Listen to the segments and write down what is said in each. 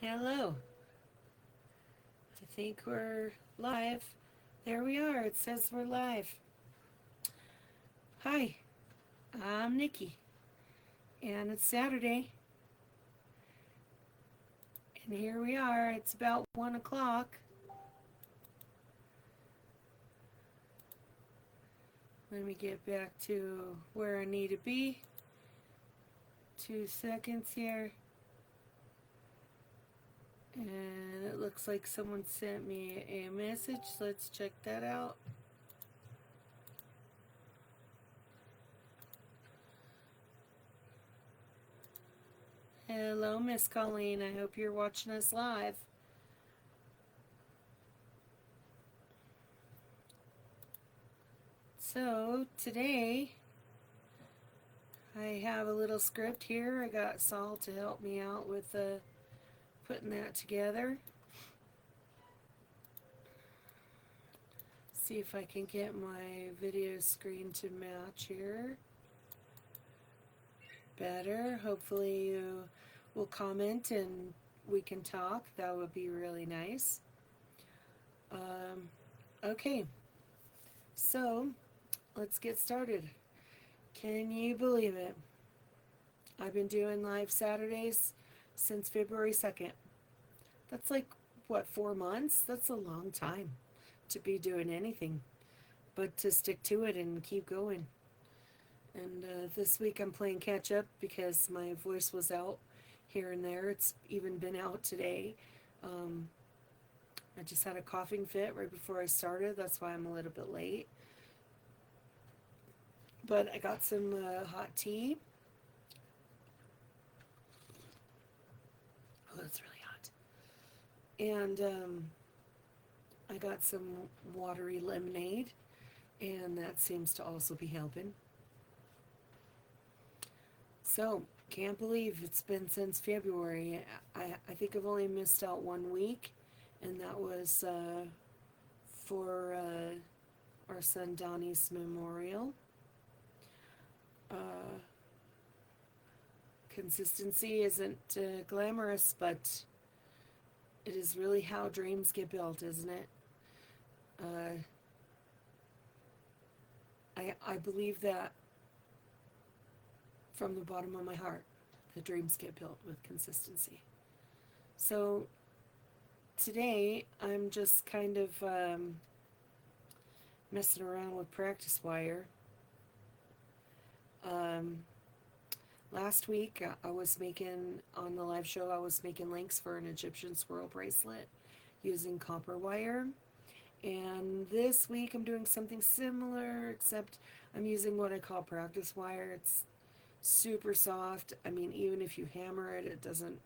Hello. I think we're live. There we are. It says we're live. Hi, I'm Nikki, and it's Saturday, and here we are. It's about 1 o'clock. Let me get back to where I need to be. 2 seconds here. And it looks like someone sent me a message. Let's check that out. Hello, Miss Colleen. I hope you're watching us live. So, today I have a little script here. I got Saul to help me out with putting that together. See if I can get my video screen to match here better. Hopefully you will comment and we can talk. That would be really nice. Okay, so let's get started. Can you believe it? I've been doing live Saturdays since February 2nd. That's like, what, 4 months? That's a long time to be doing anything, but to stick to it and keep going. And this week I'm playing catch up because my voice was out here and there. It's even been out today. I just had a coughing fit right before I started. That's why I'm a little bit late. But I got some hot tea. Oh, that's really hot. And I got some watery lemonade, and that seems to also be helping. So, can't believe it's been since February. I think I've only missed out 1 week, and that was for our son Donnie's memorial. Consistency isn't glamorous, but it is really how dreams get built, isn't it? I believe that from the bottom of my heart, the dreams get built with consistency. So today I'm just kind of messing around with practice wire. Last week I was making, on the live show, I was making links for an Egyptian squirrel bracelet using copper wire. And this week I'm doing something similar, except I'm using what I call practice wire. It's super soft. I mean, even if you hammer it, it doesn't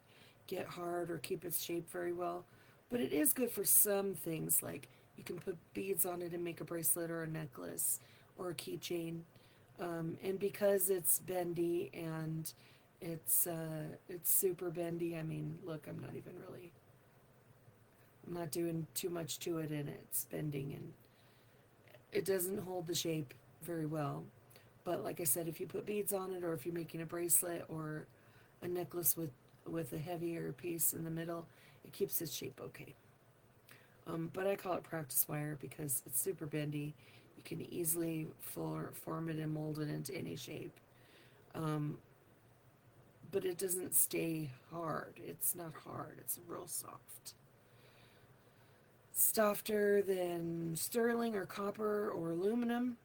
get hard or keep its shape very well. But it is good for some things, like you can put beads on it and make a bracelet or a necklace or a keychain. And because it's bendy and it's super bendy, I mean, look, I'm not doing too much to it, and it's bending, and it doesn't hold the shape very well. But like I said, if you put beads on it, or if you're making a bracelet or a necklace with a heavier piece in the middle, it keeps its shape okay. But I call it practice wire because it's super bendy. You can easily form it and mold it into any shape. But it doesn't stay hard. It's not hard. It's real soft. Softer than sterling or copper or aluminum.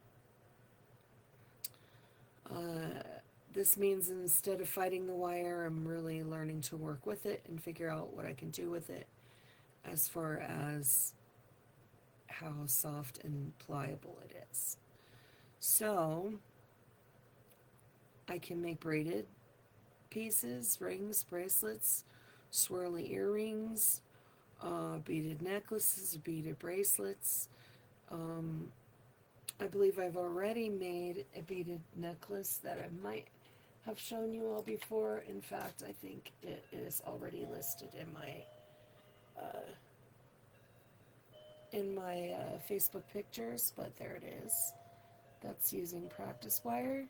This means instead of fighting the wire, I'm really learning to work with it and figure out what I can do with it as far as how soft and pliable it is. So I can make braided pieces, rings, bracelets, swirly earrings, beaded necklaces, beaded bracelets. I believe I've already made a beaded necklace that I might have shown you all before. In fact, I think it is already listed in my Facebook pictures, but there it is. That's using practice wire,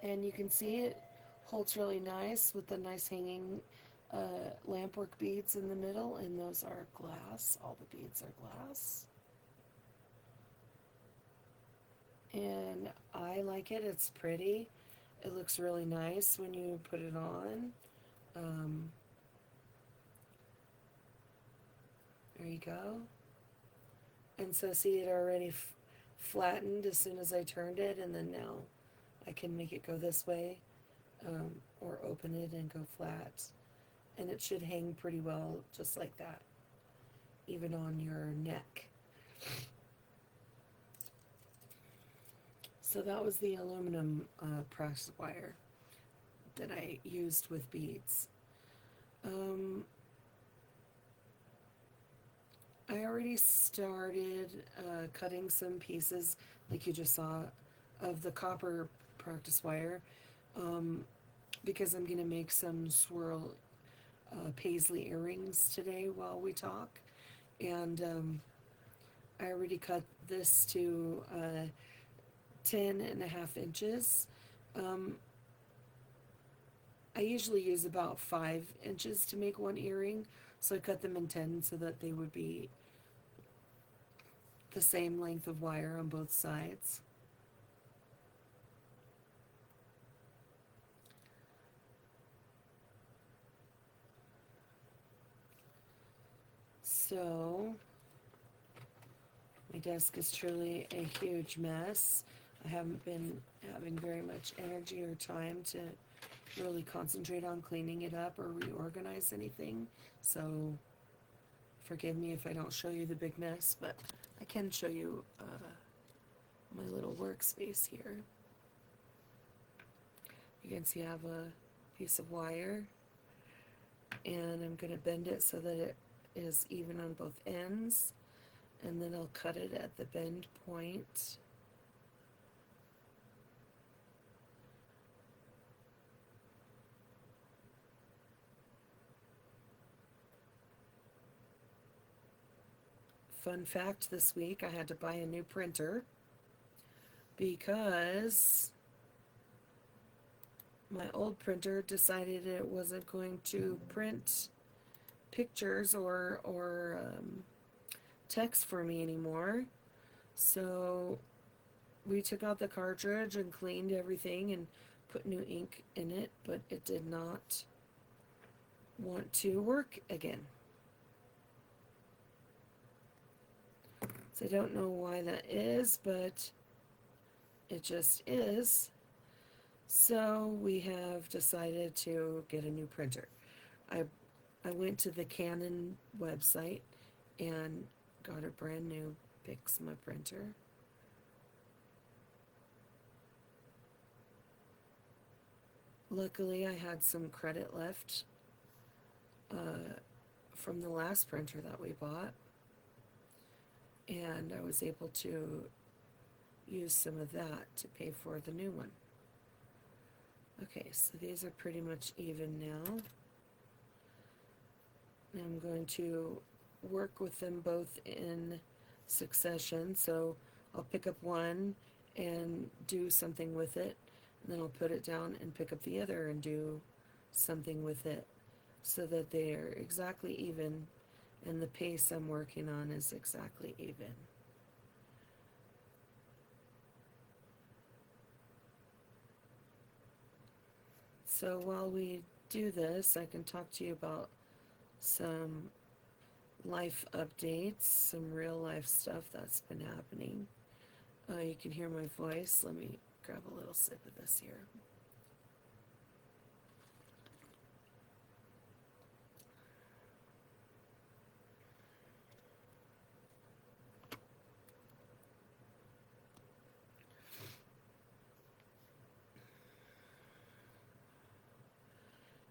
and you can see it holds really nice with the nice hanging lampwork beads in the middle, and those are glass. All the beads are glass. And I like it. It's pretty. It looks really nice when you put it on. Um, there you go. And so see, it already flattened as soon as I turned it, and then now I can make it go this way, or open it and go flat. And it should hang pretty well just like that, even on your neck. So that was the aluminum press wire that I used with beads. I already started cutting some pieces, like you just saw, of the copper practice wire, because I'm going to make some swirl paisley earrings today while we talk. And I already cut this to 10.5 inches. I usually use about 5 inches to make one earring, so I cut them in 10 so that they would be the same length of wire on both sides. So my desk is truly a huge mess. I haven't been having very much energy or time to really concentrate on cleaning it up or reorganize anything. So forgive me if I don't show you the big mess, but I can show you my little workspace here. You can see I have a piece of wire, and I'm going to bend it so that it is even on both ends, and then I'll cut it at the bend point. Fun fact this week, I had to buy a new printer because my old printer decided it wasn't going to print pictures or text for me anymore. So we took out the cartridge and cleaned everything and put new ink in it, but it did not want to work again. So I don't know why that is, but it just is. So we have decided to get a new printer. I went to the Canon website and got a brand new Pixma printer. Luckily, I had some credit left from the last printer that we bought, and I was able to use some of that to pay for the new one. Okay, so these are pretty much even now. I'm going to work with them both in succession, so I'll pick up one and do something with it, and then I'll put it down and pick up the other and do something with it, so that they are exactly even and the pace I'm working on is exactly even. So while we do this, I can talk to you about some life updates, some real life stuff that's been happening. You can hear my voice. Let me grab a little sip of this here.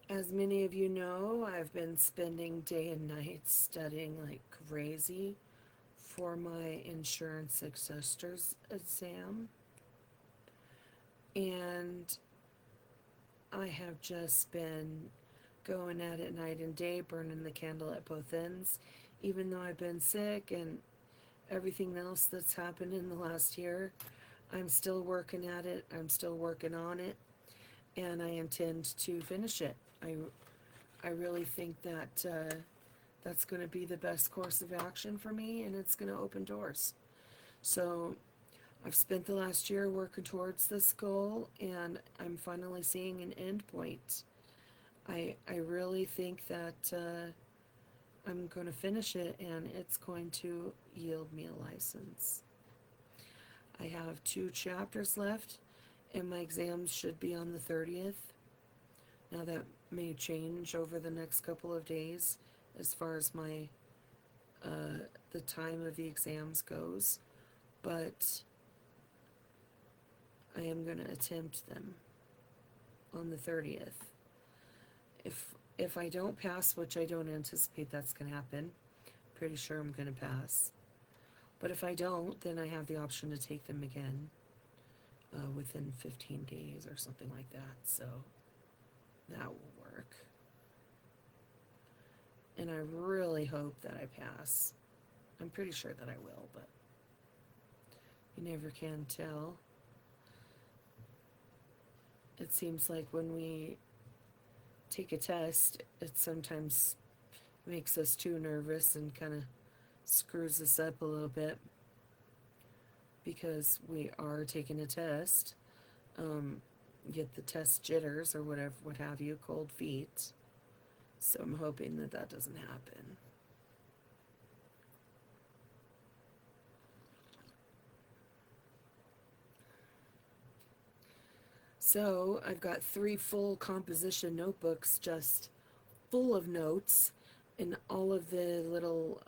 As many of you know, I've been spending day and night studying like crazy for my insurance assessor's exam. And I have just been going at it night and day, burning the candle at both ends. Even though I've been sick and everything else that's happened in the last year, I'm still working at it. I'm still working on it, and I intend to finish it. I really think that that's going to be the best course of action for me, and it's going to open doors. So I've spent the last year working towards this goal, and I'm finally seeing an end point. I really think that I'm going to finish it, and it's going to yield me a license. I have 2 chapters left, and my exams should be on the 30th. Now that may change over the next couple of days as far as my the time of the exams goes, but I am going to attempt them on the 30th. If I don't pass, which I don't anticipate that's going to happen, pretty sure I'm going to pass. But if I don't, then I have the option to take them again within 15 days or something like that. So that will work. And I really hope that I pass. I'm pretty sure that I will, but you never can tell. It seems like when we take a test, it sometimes makes us too nervous and kind of screws us up a little bit because we are taking a test. Get the test jitters or whatever, what have you, cold feet. So I'm hoping that that doesn't happen. So I've got 3 full composition notebooks just full of notes and all of the little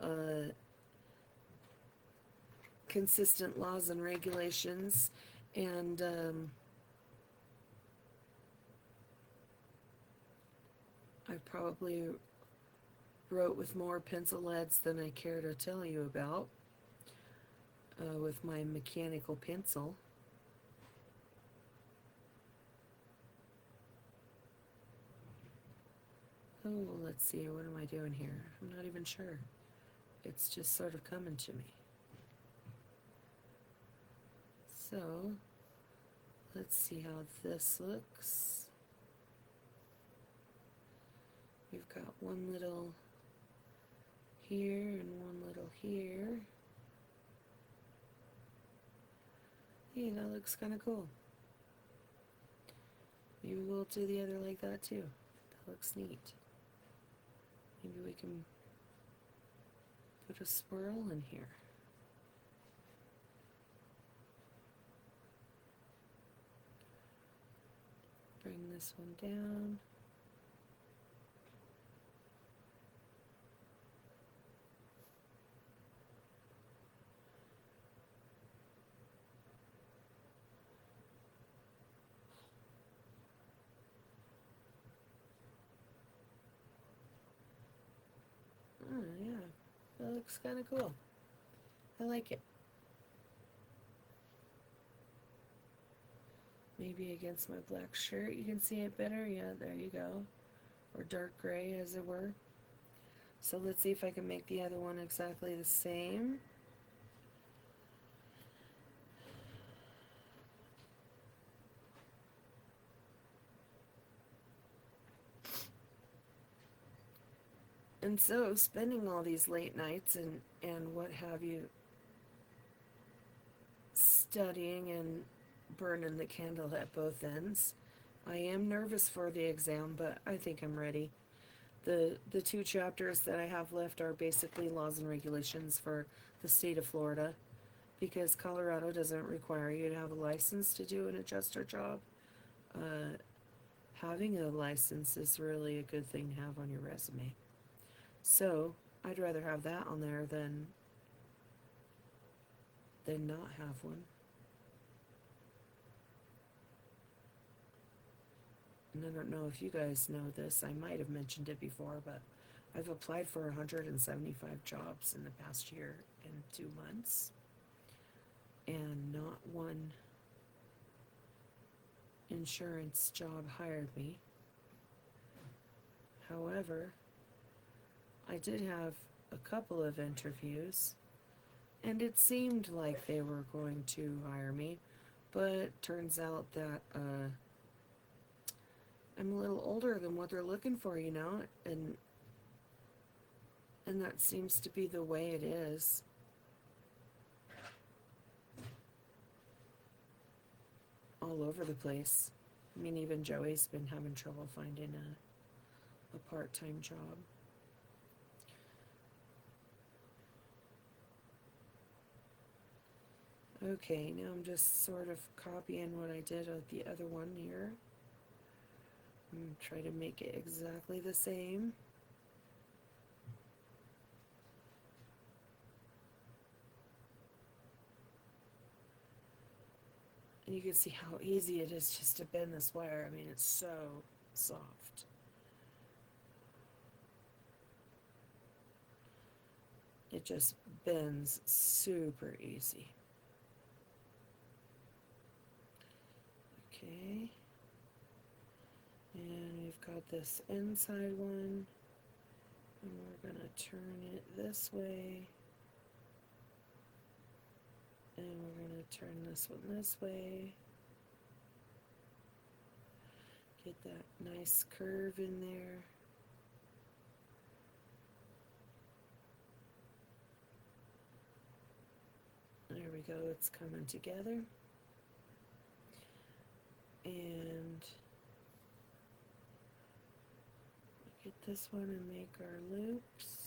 consistent laws and regulations, and I probably wrote with more pencil leads than I care to tell you about with my mechanical pencil. Oh, let's see, what am I doing here? I'm not even sure. It's just sort of coming to me. So, let's see how this looks. We've got one little here and one little here. Hey, that looks kind of cool. Maybe we'll do the other like that too. That looks neat. Maybe we can put a swirl in here. Bring this one down. Oh, yeah, that looks kind of cool. I like it. Maybe against my black shirt you can see it better. Yeah, there you go. Or dark gray, as it were. So let's see if I can make the other one exactly the same. And so, spending all these late nights and what have you, studying and burning the candle at both ends, I am nervous for the exam, but I think I'm ready. The 2 chapters that I have left are basically laws and regulations for the state of Florida, because Colorado doesn't require you to have a license to do an adjuster job. Having a license is really a good thing to have on your resume. So I'd rather have that on there than not have one. And I don't know if you guys know this, I might have mentioned it before, but I've applied for 175 jobs in the past year and 2 months, and not one insurance job hired me. However, I did have a couple of interviews, and it seemed like they were going to hire me, but it turns out that I'm a little older than what they're looking for, you know, and that seems to be the way it is. All over the place. I mean, even Joey's been having trouble finding a part-time job. Okay, now I'm just sort of copying what I did with the other one here. I'm going to try to make it exactly the same. And you can see how easy it is just to bend this wire. I mean, it's so soft. It just bends super easy. Okay. And we've got this inside one. And we're going to turn it this way. And we're going to turn this one this way. Get that nice curve in there. There we go, it's coming together. And get this one and make our loops.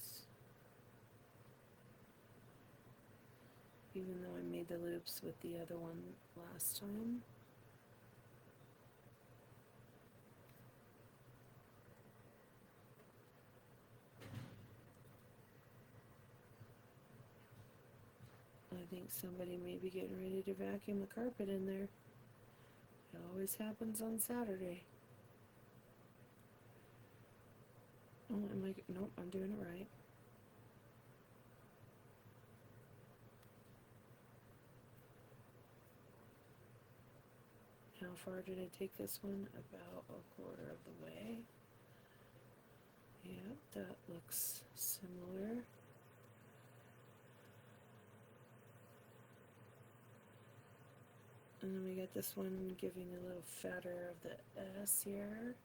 Even though I made the loops with the other one last time. I think somebody may be getting ready to vacuum the carpet in there. It always happens on Saturday. Oh, nope, I'm doing it right. How far did I take this one? About a quarter of the way. Yeah, that looks similar. And then we got this one giving a little fatter of the S here.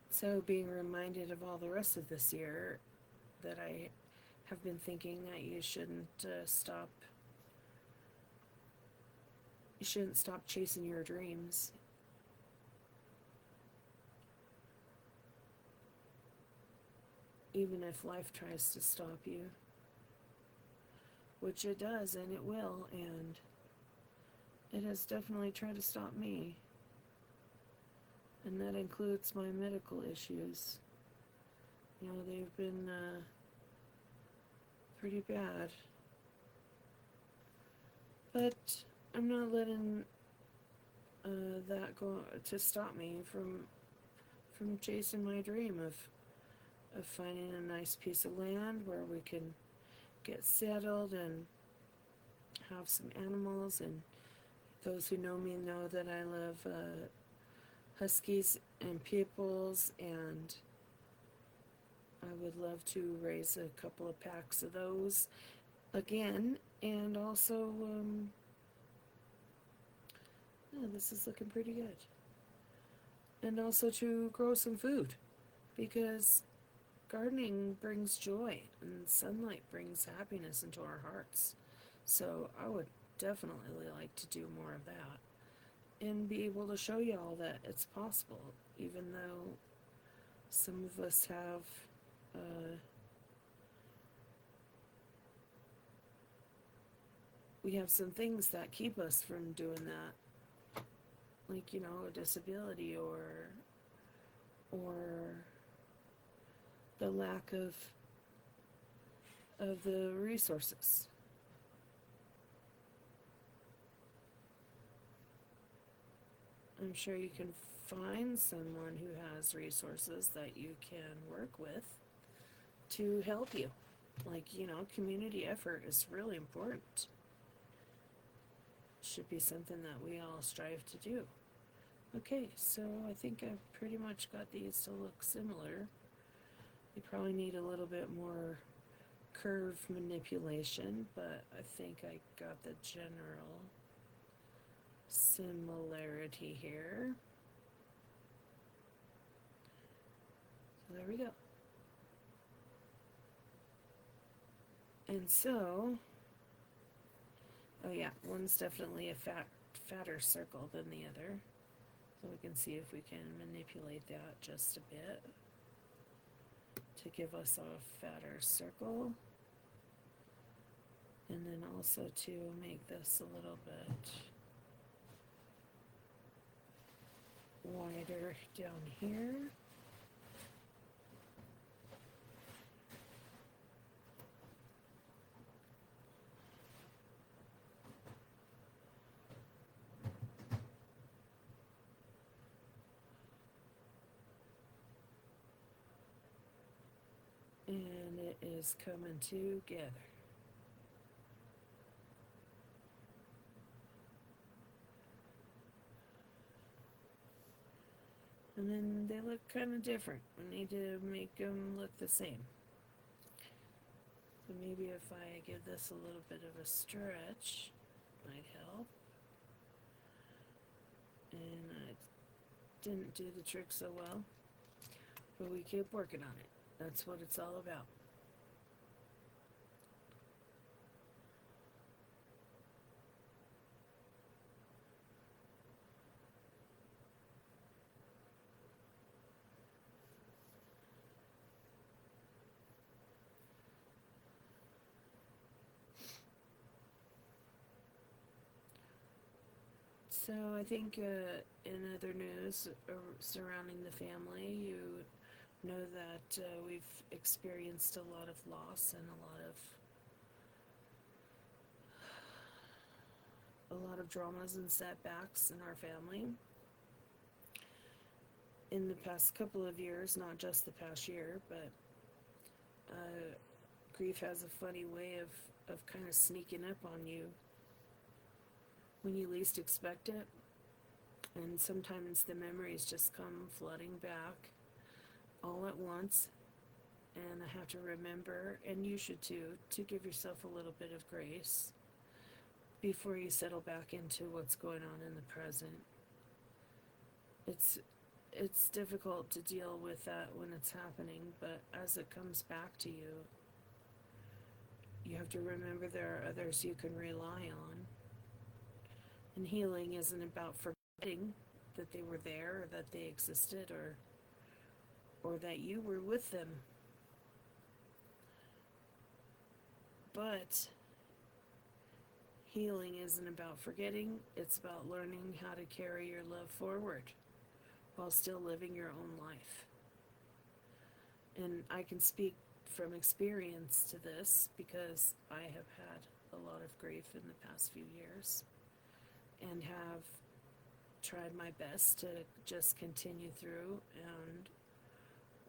So being reminded of all the rest of this year that I have been thinking that you shouldn't stop chasing your dreams. Even if life tries to stop you. Which it does, and it will, and it has definitely tried to stop me. And that includes my medical issues. You know, they've been pretty bad. But I'm not letting that go to stop me from chasing my dream of finding a nice piece of land where we can get settled and have some animals. And those who know me know that I love huskies and peoples, and I would love to raise a couple of packs of those again. And also this is looking pretty good. And also to grow some food, because gardening brings joy and sunlight brings happiness into our hearts. So I would definitely like to do more of that and be able to show y'all that it's possible, even though some of us have we have some things that keep us from doing that, like, you know, a disability or the lack of the resources. I'm sure you can find someone who has resources that you can work with to help you. Like, you know, community effort is really important. Should be something that we all strive to do. Okay, so I think I've pretty much got these to look similar. You probably need a little bit more curve manipulation, but I think I got the general similarity here. So there we go. And so, oh yeah, one's definitely a fatter circle than the other. So we can see if we can manipulate that just a bit to give us a fatter circle. And then also to make this a little bit wider down here. And it is coming together. And then they look kind of different. We need to make them look the same. So maybe if I give this a little bit of a stretch, might help. And I didn't do the trick so well, but we keep working on it. That's what it's all about. So I think in other news surrounding the family, you know that we've experienced a lot of loss and a lot of dramas and setbacks in our family in the past couple of years, not just the past year, but uh, grief has a funny way of kind of sneaking up on you when you least expect it. And sometimes the memories just come flooding back all at once. And I have to remember, and you should too, to give yourself a little bit of grace before you settle back into what's going on in the present. It's difficult to deal with that when it's happening, but as it comes back to you, you have to remember there are others you can rely on. And healing isn't about forgetting that they were there or that they existed or that you were with them. But healing isn't about forgetting, it's about learning how to carry your love forward while still living your own life. And I can speak from experience to this because I have had a lot of grief in the past few years and have tried my best to just continue through and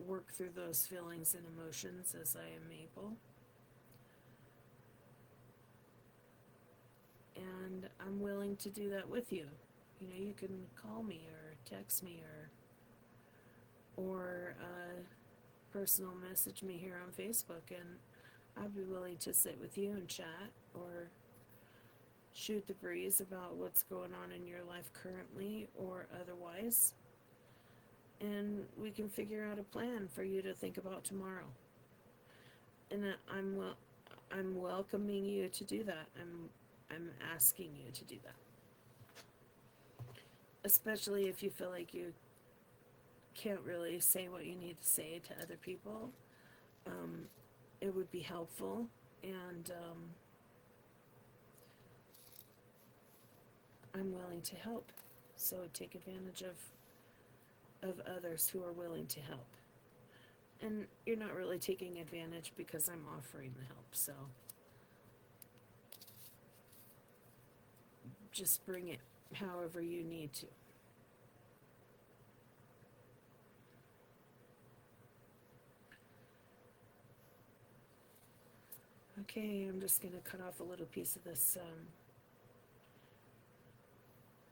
work through those feelings and emotions as I am able. And I'm willing to do that with you. You know, you can call me or text me or personal message me here on Facebook, and I'd be willing to sit with you and chat or shoot the breeze about what's going on in your life currently or otherwise. And we can figure out a plan for you to think about tomorrow. And I'm welcoming you to do that. I'm asking you to do that. Especially if you feel like you can't really say what you need to say to other people. It would be helpful, and I'm willing to help. So take advantage of others who are willing to help. And you're not really taking advantage because I'm offering the help. So just bring it however you need to. Okay, I'm just going to cut off a little piece of this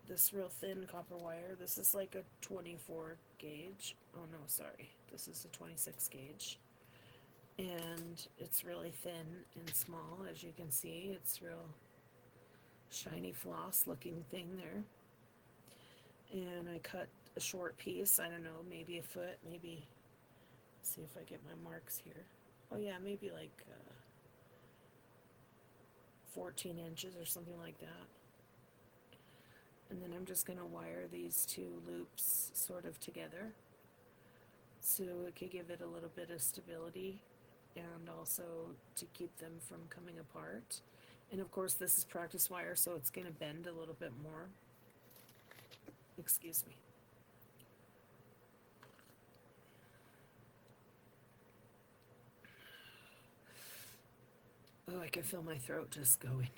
this real thin copper wire. This is like a 24 gauge. Oh no, sorry. This is a 26 gauge. And it's really thin and small, as you can see. It's real shiny floss looking thing there. And I cut a short piece, I don't know, maybe a foot, maybe, see if I get my marks here. Oh yeah, maybe like 14 inches or something like that. And then I'm just going to wire these two loops sort of together so it could give it a little bit of stability and also to keep them from coming apart. And of course this is practice wire, so it's going to bend a little bit more. Excuse me. Oh, I can feel my throat just going.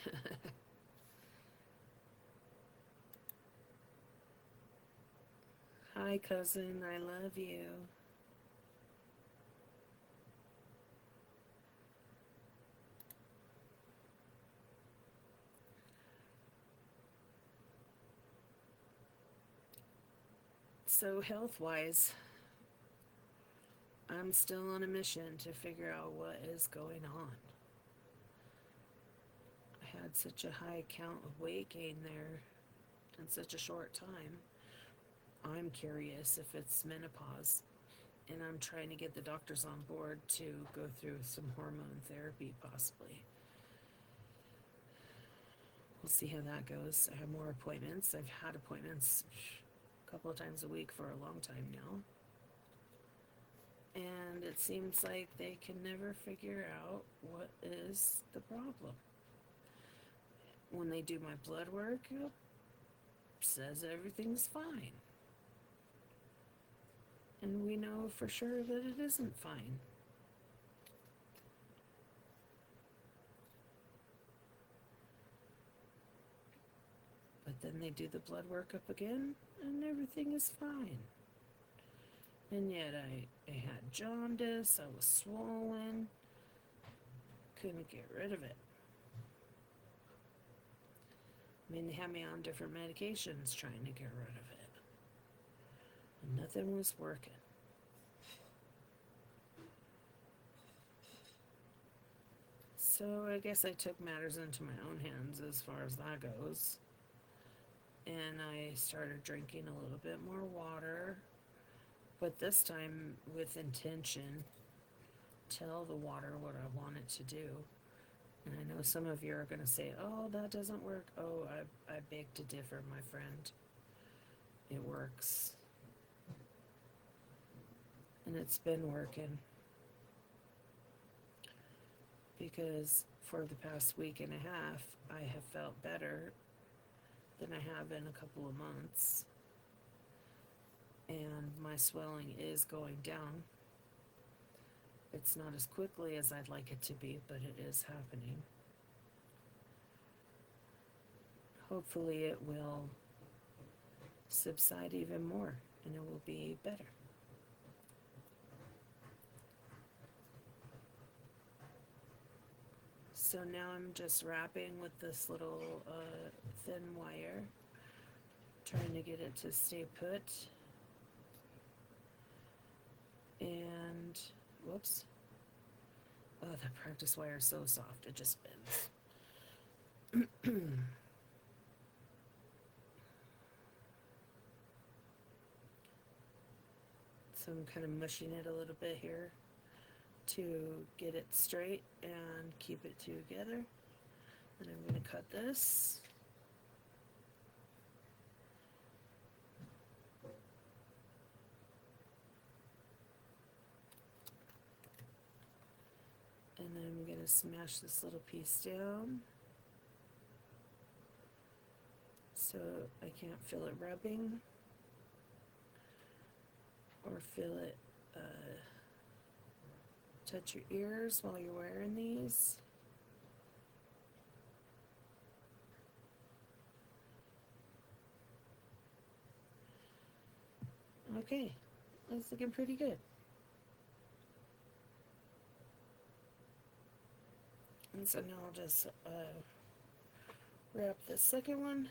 Hi, cousin, I love you. So health-wise, I'm still on a mission to figure out what is going on. I had such a high count of weight gain there in such a short time. I'm curious if it's menopause, and I'm trying to get the doctors on board to go through some hormone therapy possibly. We'll see how that goes. I have more appointments. I've had appointments a couple of times a week for a long time now. And it seems like they can never figure out what is the problem. When they do my blood work, it says everything's fine. And we know for sure that it isn't fine. But then they do the blood work up again, and everything is fine. And yet I had jaundice, I was swollen, couldn't get rid of it. I mean, they had me on different medications trying to get rid of it. And nothing was working. So I guess I took matters into my own hands as far as that goes. And I started drinking a little bit more water, but this time with intention. Tell the water what I want it to do. And I know some of you are going to say, oh, that doesn't work. Oh, I beg to differ, my friend. It works. And it's been working. Because for the past week and a half, I have felt better than I have in a couple of months. And my swelling is going down. It's not as quickly as I'd like it to be, but it is happening. Hopefully it will subside even more and it will be better. So now I'm just wrapping with this little thin wire, trying to get it to stay put. And, whoops. Oh, the practice wire is so soft, it just bends. So I'm kind of mushing it a little bit here to get it straight and keep it together. And I'm going to cut this. And then I'm going to smash this little piece down so I can't feel it rubbing or feel it touch your ears while you're wearing these. Okay, that's looking pretty good. And so now I'll just wrap the second one.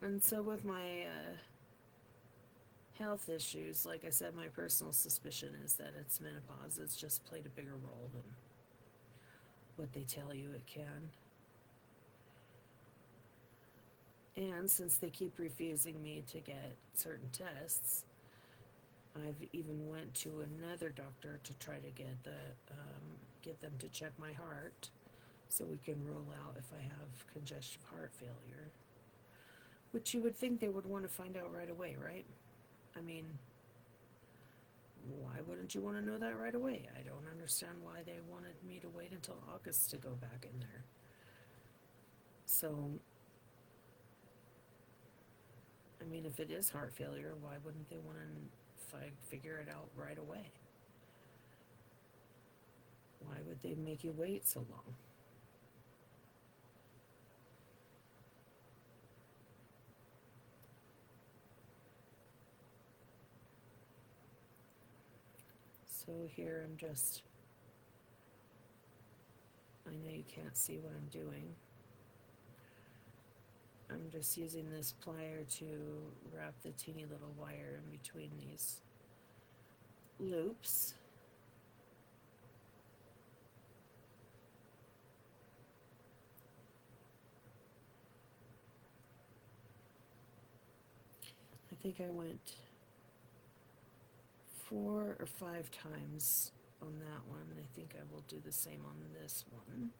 And so with my health issues, like I said, my personal suspicion is that it's menopause. It's just played a bigger role than what they tell you it can. And since they keep refusing me to get certain tests, I've even went to another doctor to try to get them to check my heart, so we can rule out if I have congestive heart failure. Which you would think they would want to find out right away, right? I mean, why wouldn't you want to know that right away? I don't understand why they wanted me to wait until August to go back in there. So, I mean, if it is heart failure, why wouldn't they want to figure it out right away? Why would they make you wait so long? So here I know you can't see what I'm doing. I'm just using this plier to wrap the teeny little wire in between these loops. I think I went 4 or 5 times on that one. I think I will do the same on this one.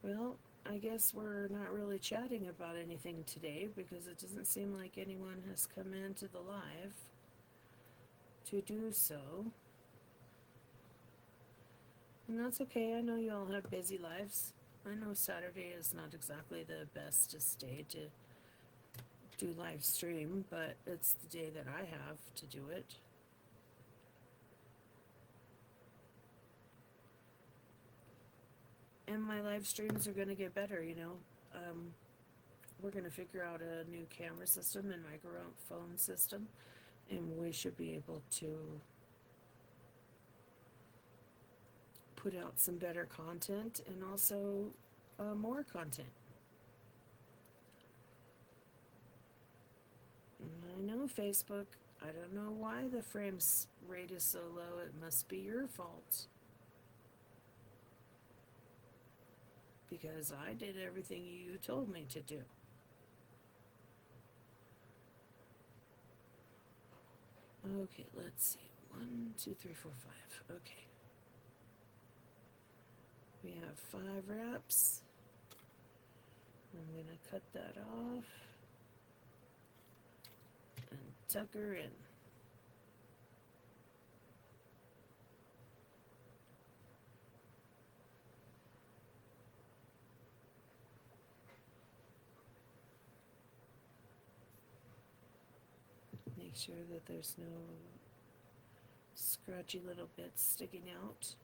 Well, I guess we're not really chatting about anything today because it doesn't seem like anyone has come into the live to do so. And that's okay. I know you all have busy lives. I know Saturday is not exactly the bestest day to do live stream, but it's the day that I have to do it. And my live streams are going to get better, you know. We're going to figure out a new camera system and microphone system, and we should be able to put out some better content and also more content. And I know Facebook, I don't know why the frame rate is so low. It must be your fault. Because I did everything you told me to do. Okay, let's see. 1, 2, 3, 4, 5. Okay. We have 5 wraps. I'm going to cut that off and tuck her in. Make sure that there's no scratchy little bits sticking out.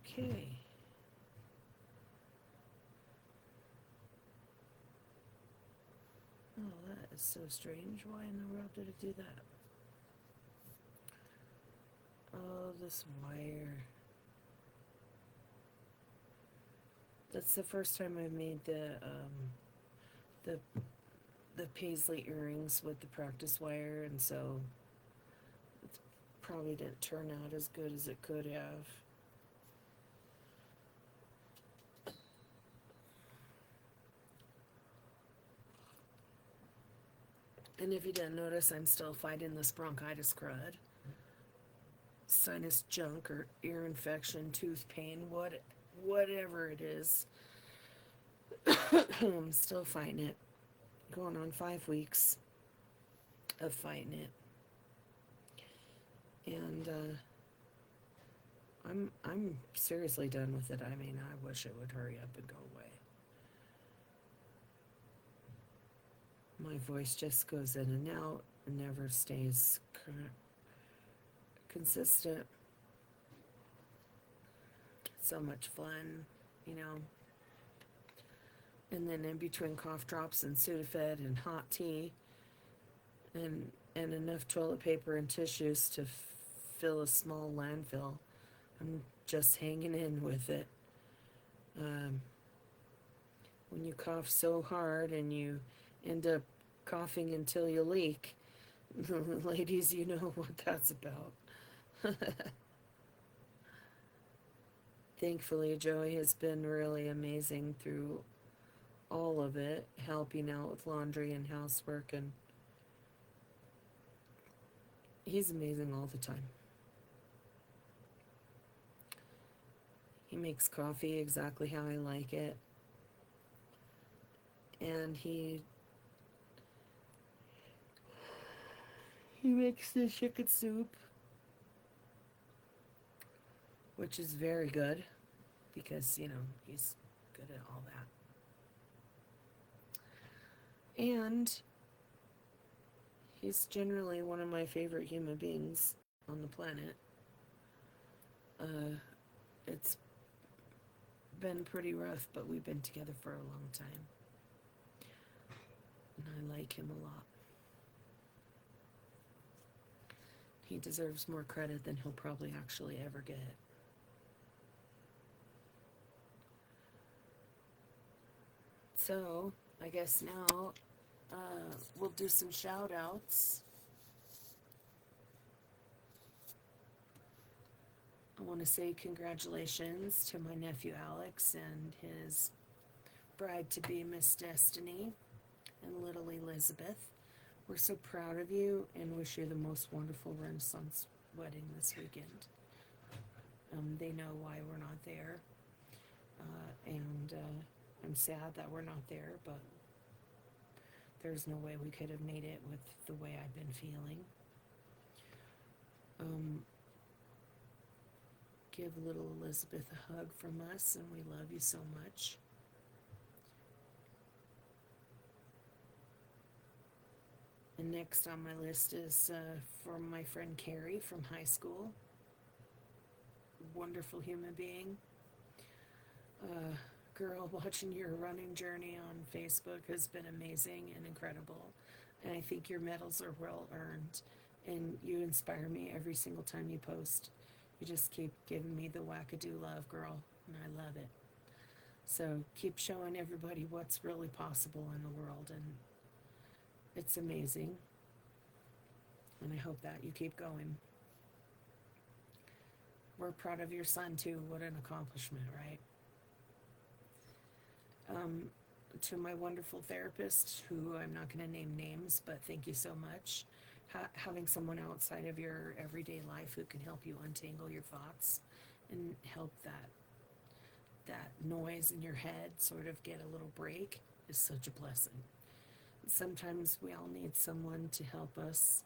Okay. Oh, that is so strange. Why in the world did it do that? Oh, this wire. That's the first time I've made the paisley earrings with the practice wire, and so it probably didn't turn out as good as it could have. And if you didn't notice, I'm still fighting this bronchitis crud. sinus junk or ear infection, tooth pain, whatever it is. I'm still fighting it. Going on 5 weeks of fighting it. And I'm seriously done with it. I mean, I wish it would hurry up and go away. My voice just goes in and out and never stays consistent. So much fun, you know. And then in between cough drops and Sudafed and hot tea and enough toilet paper and tissues to fill a small landfill, I'm just hanging in with it. When you cough so hard and you end up coughing until you leak, ladies, you know what that's about. Thankfully, Joey has been really amazing through all of it, helping out with laundry and housework, and he's amazing all the time. He makes coffee exactly how I like it, and he makes the chicken soup, which is very good because, you know, he's good at all that. And he's generally one of my favorite human beings on the planet. It's been pretty rough, but we've been together for a long time. And I like him a lot. He deserves more credit than he'll probably actually ever get. So, I guess now we'll do some shout outs. I want to say congratulations to my nephew Alex and his bride-to-be, Miss Destiny, and little Elizabeth. We're so proud of you and wish you the most wonderful Renaissance wedding this weekend. They know why we're not there, and I'm sad that we're not there, but there's no way we could have made it with the way I've been feeling. Give little Elizabeth a hug from us, and we love you so much. And next on my list is from my friend Carrie from high school. Wonderful human being. Girl, watching your running journey on Facebook has been amazing and incredible. And I think your medals are well earned. And you inspire me every single time you post. You just keep giving me the wackadoo love, girl. And I love it. So keep showing everybody what's really possible in the world. And it's amazing. And I hope that you keep going. We're proud of your son, too. What an accomplishment, right? To my wonderful therapist, who I'm not going to name names, but thank you so much. Having someone outside of your everyday life who can help you untangle your thoughts and help that noise in your head sort of get a little break is such a blessing. Sometimes we all need someone to help us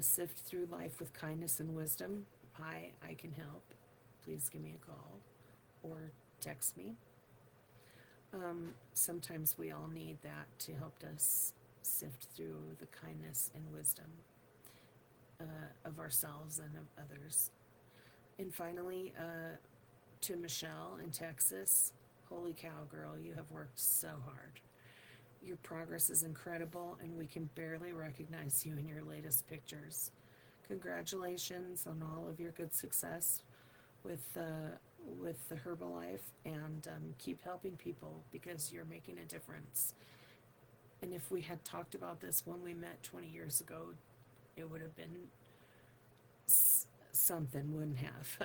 sift through life with kindness and wisdom. I can help. Please give me a call or text me. Sometimes we all need that to help us sift through the kindness and wisdom of ourselves and of others. And finally, to Michelle in Texas, holy cow, girl, you have worked so hard. Your progress is incredible, and we can barely recognize you in your latest pictures. Congratulations on all of your good success with the Herbalife, and keep helping people because you're making a difference. And if we had talked about this when we met 20 years ago, it would have been something, wouldn't have?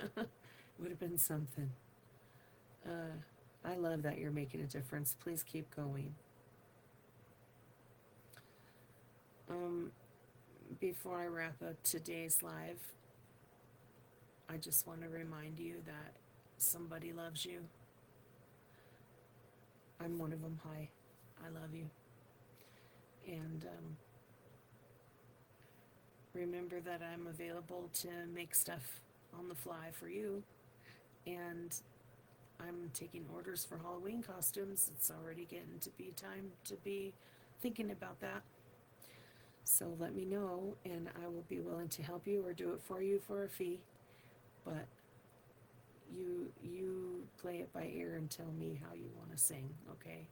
Would have been something. I love that you're making a difference. Please keep going. Before I wrap up today's live, I just want to remind you that somebody loves you. I'm one of them. Hi, I love you. And remember that I'm available to make stuff on the fly for you. And I'm taking orders for Halloween costumes. It's already getting to be time to be thinking about that. So let me know, and I will be willing to help you or do it for you for a fee. But you play it by ear and tell me how you want to sing, okay?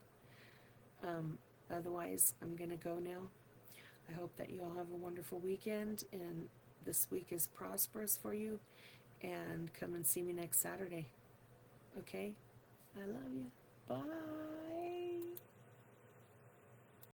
Otherwise, I'm gonna go now. I hope that you all have a wonderful weekend and this week is prosperous for you. And come and see me next Saturday. Okay? I love you. Bye.